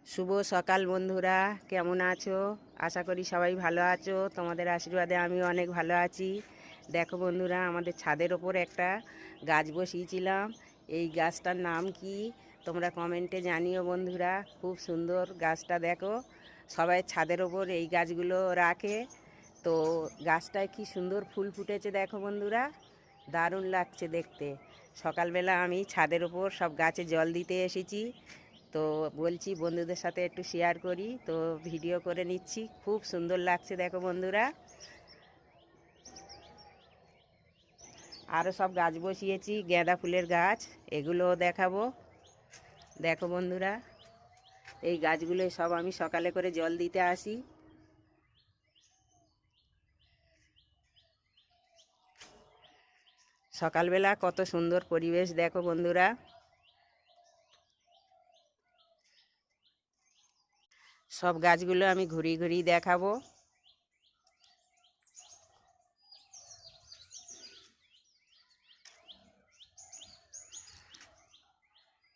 শুভ সকাল বন্ধুরা, কেমন আছো? আশা করি সবাই ভালো আছো। তোমাদের আশীর্বাদে আমি অনেক ভালো আছি। দেখো বন্ধুরা, আমাদের ছাদের ওপর একটা গাছ বসিয়েছিলাম। এই গাছটার নাম কি তোমরা কমেন্টে জানিও বন্ধুরা। খুব সুন্দর গাছটা, দেখো সবাই ছাদের ওপর এই গাছগুলো রাখে। তো গাছটায় কি সুন্দর ফুল ফুটেছে দেখো বন্ধুরা, দারুণ লাগছে দেখতে। সকালবেলা আমি ছাদের ওপর সব গাছে জল দিতে এসেছি, তো বলছি বন্ধুদের সাথে একটু শেয়ার করি, তো ভিডিও করে নিচ্ছি। খুব সুন্দর লাগছে দেখো বন্ধুরা। আরও সব গাছ বসিয়েছি, গাঁদা ফুলের গাছ, এগুলোও দেখাবো। দেখো বন্ধুরা, এই গাছগুলো সব আমি সকালে করে জল দিতে আসি। সকালবেলা কত সুন্দর পরিবেশ দেখো বন্ধুরা। সব গাছগুলো আমি ঘুরিয়ে ঘুরিয়ে দেখাবো।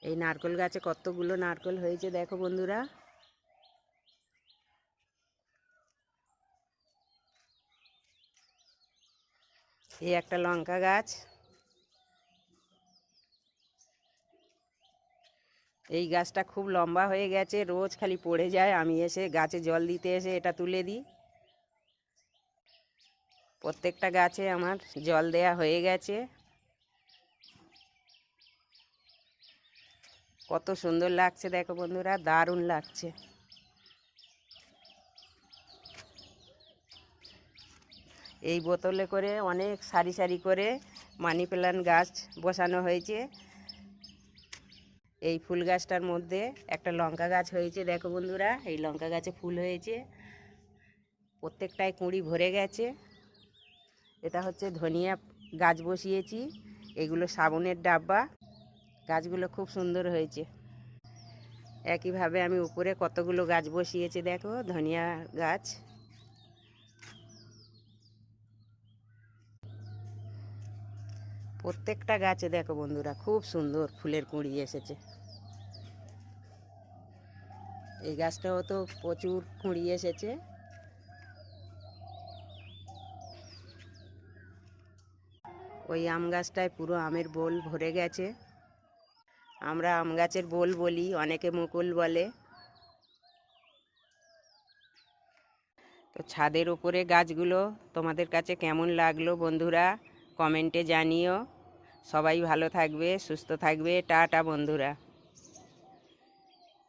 এই নারকেল গাছে কতগুলো নারকেল হয়েছে দেখো বন্ধুরা। এই একটা লঙ্কা গাছ। এই গাছটা খুব লম্বা হয়ে গেছে, রোজ খালি পড়ে যায়। আমি এসে গাছে জল দিতে এসে এটা তুলে দিই। প্রত্যেকটা গাছে আমার জল দেয়া হয়ে গেছে। কত সুন্দর লাগছে দেখো বন্ধুরা, দারুণ লাগছে। এই বোতলে করে অনেক সারি সারি করে মানি প্ল্যান্ট গাছ বসানো হয়েছে। এই ফুল গাছটার মধ্যে একটা লঙ্কা গাছ হয়েছে দেখো বন্ধুরা। এই লঙ্কা গাছে ফুল হয়েছে, প্রত্যেকটায় কুঁড়ি ভরে গেছে। এটা হচ্ছে ধনিয়া গাছ বসিয়েছি, এগুলো সাবনের ডাব্বা। গাছগুলো খুব সুন্দর হয়েছে। একইভাবে আমি উপরে কতগুলো গাছ বসিয়েছি দেখো, ধনিয়া গাছ। প্রত্যেকটা গাছে দেখো বন্ধুরা খুব সুন্দর ফুলের কুঁড়ি এসেছে। এই গাছটাও তো প্রচুর কুঁড়ি এসেছে। ওই আম গাছটায় পুরো আমের বোল ভরে গেছে। আমরা আম গাছের বোল বলি, অনেকে মুকুল বলে। তো ছাদের উপরে গাছগুলো তোমাদের কাছে কেমন লাগলো বন্ধুরা, কমেন্টে জানিও। সবাই ভালো থাকবে, সুস্থ থাকবে। টাটা বন্ধুরা।